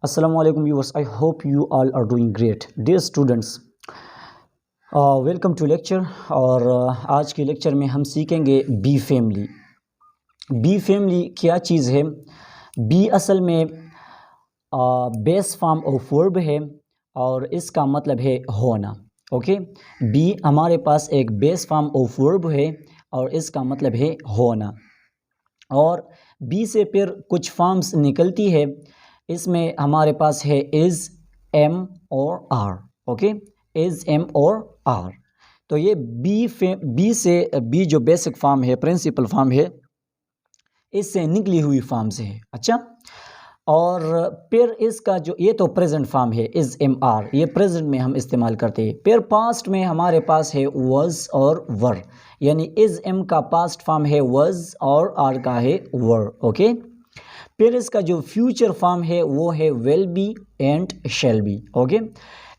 Assalamu alaikum viewers. I hope you all are doing great. Dear students, welcome to lecture. और आज के lecture में हम सीखेंगे बी फैमिली. बी फैमिली क्या चीज़ है? बी असल में बेस फॉर्म ऑफ वर्ब है और इसका मतलब है होना. ओके, बी हमारे पास एक बेस फॉर्म ऑफ वर्ब है और इसका मतलब है होना. और बी से फिर कुछ फॉर्म्स निकलती है. इसमें हमारे पास है इज़, एम और आर. ओके, इज़, एम और आर. तो ये बी जो बेसिक फॉर्म है, प्रिंसिपल फॉर्म है, इससे निकली हुई फॉर्म्स है. अच्छा, और फिर इसका जो ये तो प्रेजेंट फॉर्म है इज़, एम, आर, ये प्रेजेंट में हम इस्तेमाल करते हैं. फिर पास्ट में हमारे पास है वॉज और वर, यानी इज़, एम का पास्ट फॉर्म है वॉज और आर का है वर. ओके, फिर इसका जो फ्यूचर फॉर्म है वो है will be and shall be. Okay,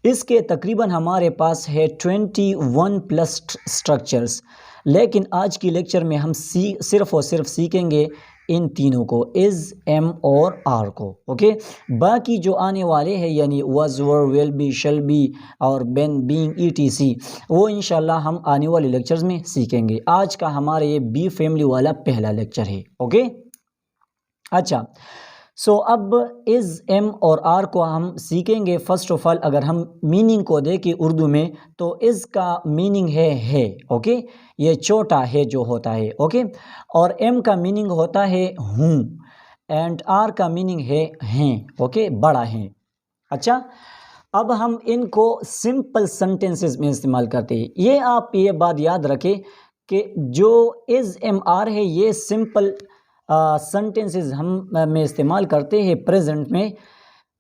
इसके तकरीबन हमारे पास है 21 प्लस स्ट्रक्चर्स, लेकिन आज की लेक्चर में हम सिर्फ और सिर्फ सीखेंगे इन तीनों को, इज़, एम और आर को. ओके, बाकी जो आने वाले हैं यानी was, were, will be, shall be और बेन, बीइंग, ईटीसी, वो इंशाल्लाह हम आने वाले लेक्चर्स में सीखेंगे. आज का हमारा ये बी फैमिली वाला पहला लेक्चर है. ओके, अच्छा, सो अब इज़, एम और आर को हम सीखेंगे. फर्स्ट ऑफ ऑल अगर हम मीनिंग को देखें उर्दू में तो इज़ का मीनिंग है. ओके, ये छोटा है जो होता है. ओके, और एम का मीनिंग होता है हूँ एंड आर का मीनिंग है हैं. ओके, बड़ा है. अच्छा, अब हम इनको सिंपल सेंटेंसेस में इस्तेमाल करते हैं. ये आप ये बात याद रखें कि जो इज़, एम, आर है ये सिंपल सेंटेंसेस हम में इस्तेमाल करते हैं प्रेजेंट में.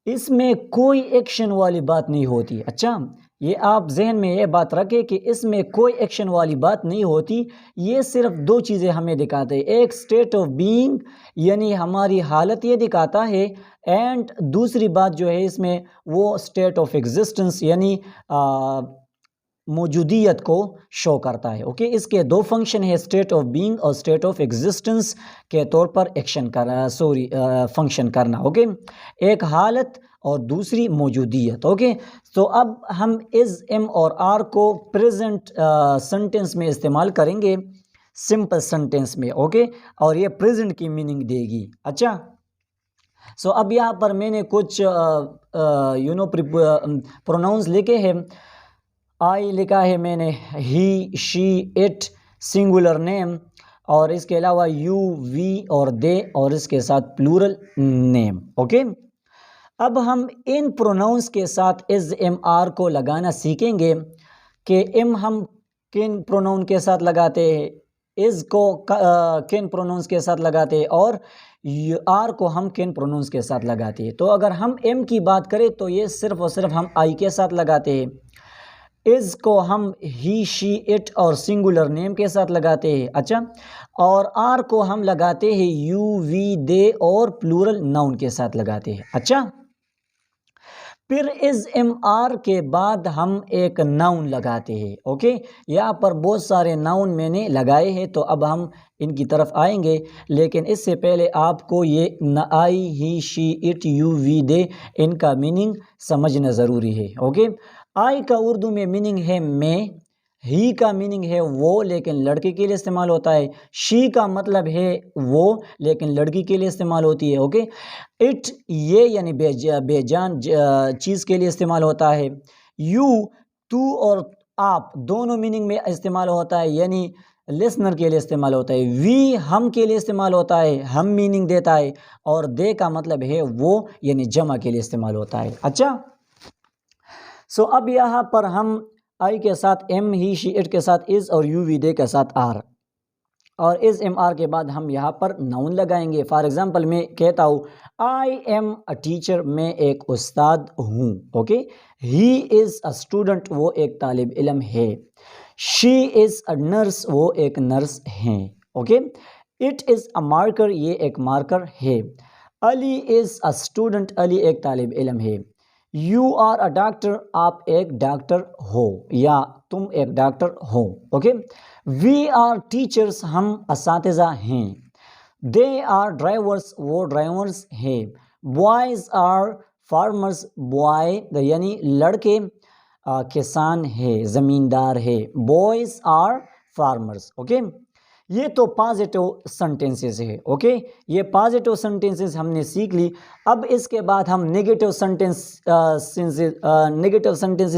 इसमें कोई एक्शन वाली बात नहीं होती. अच्छा, ये आप जहन में ये बात रखें कि इसमें कोई एक्शन वाली बात नहीं होती. ये सिर्फ दो चीज़ें हमें दिखाते हैं. एक स्टेट ऑफ बीइंग यानी हमारी हालत ये दिखाता है, एंड दूसरी बात जो है इसमें वो स्टेट ऑफ एग्जिस्टेंस यानी मौजूदियत को शो करता है. ओके, इसके दो फंक्शन है, स्टेट ऑफ बीइंग और स्टेट ऑफ एग्जिस्टेंस के तौर पर एक्शन करना, फंक्शन करना. ओके, एक हालत और दूसरी मौजूदियत. ओके, तो अब हम इज़, एम और आर को प्रेजेंट सेंटेंस में इस्तेमाल करेंगे, सिंपल सेंटेंस में. ओके, और ये प्रेजेंट की मीनिंग देगी. अच्छा, सो अब यहाँ पर मैंने कुछ प्रोनाउंस लिखे हैं. आई लिखा है मैंने, ही, शी, इट, सिंगुलर नेम, और इसके अलावा यू, वी और दे, और इसके साथ प्लूरल नेम. ओके, अब हम इन प्रोनाउंस के साथ इज़, एम, आर को लगाना सीखेंगे कि एम हम किन प्रोनाउन के साथ लगाते हैं, इज़ को किन प्रोनाउंस के साथ लगाते हैं, और आर को हम किन प्रोनाउंस के साथ लगाते हैं. तो अगर हम एम की बात करें तो ये सिर्फ और सिर्फ हम आई के साथ लगाते हैं. इज़ को हम ही, शी, इट और सिंगुलर नेम के साथ लगाते हैं. अच्छा, और आर को हम लगाते हैं यू, वी, दे और प्लूरल नाउन के साथ लगाते हैं. अच्छा, फिर इज़, एम, आर के बाद हम एक नाउन लगाते हैं. ओके, यहाँ पर बहुत सारे नाउन मैंने लगाए हैं, तो अब हम इनकी तरफ आएंगे, लेकिन इससे पहले आपको ये आई, ही, शी, इट, यू, वी, दे इनका मीनिंग समझना ज़रूरी है. ओके, आई का उर्दू में मीनिंग है मैं, ही का मीनिंग है वो लेकिन लड़के के लिए इस्तेमाल होता है, शी का मतलब है वो लेकिन लड़की के लिए इस्तेमाल होती है. ओके, इट ये यानी बेजान चीज़ के लिए इस्तेमाल होता है. यू तू और आप दोनों मीनिंग में इस्तेमाल होता है, यानी लिसनर के लिए इस्तेमाल होता है. वी हम के लिए इस्तेमाल होता है, हम मीनिंग देता है. और दे का मतलब है वो यानी जमा के लिए इस्तेमाल होता है. अच्छा, सो अब यहाँ पर हम आई के साथ एम, ही, शी, इट के साथ इज़ और यू, वी, दे के साथ आर, और इज़, एम, आर के बाद हम यहाँ पर नाउन लगाएंगे. फॉर एग्जांपल मैं कहता हूँ आई एम अ टीचर, मैं एक उस्ताद हूँ. Okay, he is a student, वो एक तालिब इल्म है. शी इज़ अ नर्स, वो एक नर्स हैं. Okay, it is a marker, ये एक मार्कर है. Ali is a student, Ali एक तालिब इल्म है. यू आर अ डॉक्टर, आप एक डॉक्टर हो या तुम एक डॉक्टर हो. ओके, वी आर टीचर्स, हम असातिज़ा हैं. दे आर ड्राइवर्स, वो ड्राइवर्स हैं. बॉयज़ आर फार्मर्स बॉय यानी लड़के किसान है, ज़मींदार है, बॉयज़ आर फार्मर्स। ओके, ये तो पॉजिटिव सेंटेंसेस है। ओके, ये पॉजिटिव सेंटेंसेस हमने सीख ली। अब इसके बाद हम नेगेटिव सेंटेंसेस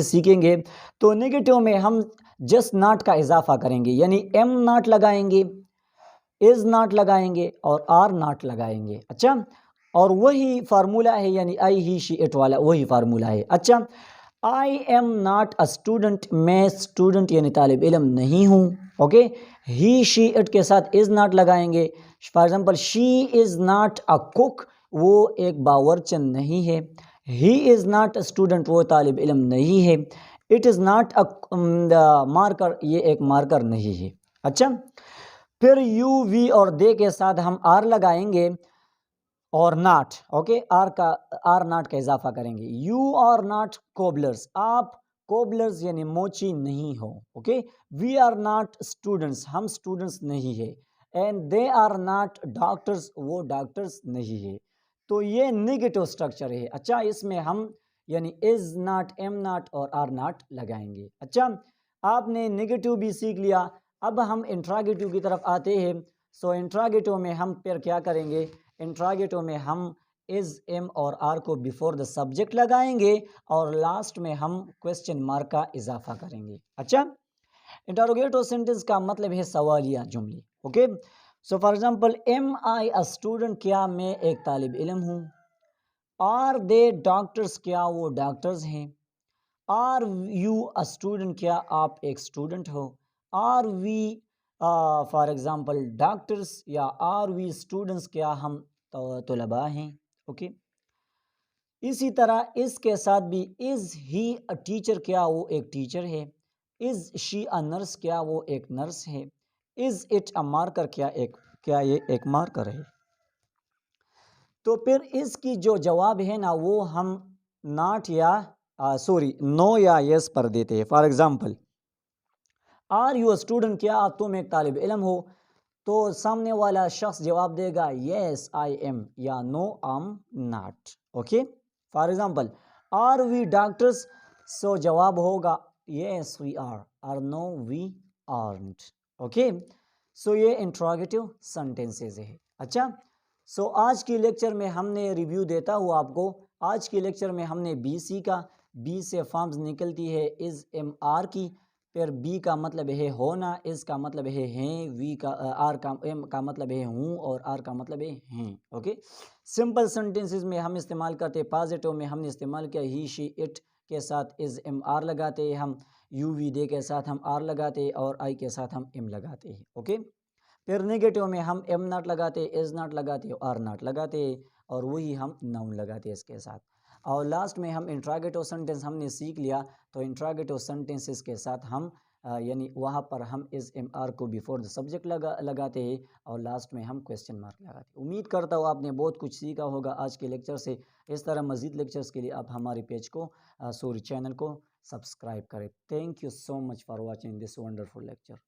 सीखेंगे। तो नेगेटिव में हम जस्ट नॉट का इजाफा करेंगे, यानी एम नॉट लगाएंगे, इज नॉट लगाएंगे और आर नॉट लगाएंगे। अच्छा, और वही फार्मूला है, यानी आई ही शी इट वाला वही फार्मूला है। अच्छा, आई एम नॉट अ स्टूडेंट, मैं स्टूडेंट यानी तालिब इल्म नहीं हूँ। ओके, ही शी इट के साथ इज़ नॉट लगाएंगे। For example, she is not a cook, वो एक बावर्चन नहीं है। He is not a student, वो तालिब इल्म नहीं है। It is not a marker, ये एक मार्कर नहीं है। अच्छा, फिर यू वी और दे के साथ हम आर लगाएंगे और नाट। ओके, आर नाट का इजाफा करेंगे। यू आर नॉट कोबलर्स, आप कोबलर्स यानी मोची नहीं हो। Okay, we are not students, हम स्टूडेंट्स नहीं है। And they are not doctors, वो डॉक्टर्स नहीं है। तो ये नेगेटिव स्ट्रक्चर है। अच्छा, इसमें हम यानी इज नॉट, एम नॉट और आर नॉट लगाएंगे। अच्छा, आपने नेगेटिव भी सीख लिया। अब हम इंट्रागेटिव की तरफ आते हैं। सो इंट्रागेटिव में हम फिर क्या करेंगे, इंट्रागेटिव में हम इज, एम और आर को बिफोर द सब्जेक्ट लगाएंगे और लास्ट में हम क्वेश्चन मार्क का इजाफा करेंगे। अच्छा, इंटरोगेटिव सेंटेंस का मतलब है सवालिया जुमले। Okay, so for example, am I a student, क्या मैं एक तालिब इल्म हूँ। आर दे डॉक्टर्स, क्या वो डॉक्टर्स हैं। आर यू अ स्टूडेंट, क्या आप एक स्टूडेंट हो। Are we for example doctors, या आर वी स्टूडेंट्स, क्या हम तलबा हैं। ओके, इसी तरह इसके साथ भी इज़ ही अ टीचर, क्या वो एक टीचर है। इज़ शी अ नर्स, क्या वो एक नर्स है। इज़ इट अ मार्कर, क्या ये एक मार्कर है। तो फिर इसकी जो जवाब है ना, वो हम नॉट या नो या यस पर देते हैं। For example, are you a student, क्या आप तुम एक तालिब इल्म हो। तो सामने वाला शख्स जवाब देगा यस आई एम, या no I am not. Okay, for example, are we doctors, so जवाब होगा यस वी आर, और no we aren't. Okay, so ये इंट्रोगेटिव सेंटेंसेस है। अच्छा, सो आज की लेक्चर में हमने रिव्यू देता हुआ आपको, आज के लेक्चर में हमने बी सीखा। बी से फॉर्म्स निकलती है इज़, एम, आर की। फिर बी का मतलब है होना, इस का मतलब है हैं, वी का आर का, एम का मतलब है हूँ, और आर का मतलब है हैं। ओके, सिंपल सेंटेंसेस में हम इस्तेमाल करते हैं। पॉजिटिव में हमने इस्तेमाल किया ही शी इट के साथ इज़, एम, आर लगाते हैं हम। यू वी दे के साथ हम आर लगाते हैं और आई के साथ हम एम लगाते हैं। ओके, फिर नेगेटिव में हम एम नॉट लगाते, इज़ नॉट लगाते, आर नॉट लगाते, और वही हम नाउन लगाते इसके साथ। और लास्ट में हम इंट्रागेटिव सेंटेंस हमने सीख लिया। तो इंट्रागेटिव सेंटेंसेस के साथ हम यानी वहाँ पर हम इस एम आर को बिफोर द सब्जेक्ट लगाते हैं और लास्ट में हम क्वेश्चन मार्क लगाते हैं। उम्मीद करता हूँ आपने बहुत कुछ सीखा होगा आज के लेक्चर से। इस तरह मज़ीद लेक्चर्स के लिए आप हमारे पेज को चैनल को सब्सक्राइब करें। Thank you so much for watching this wonderful lecture.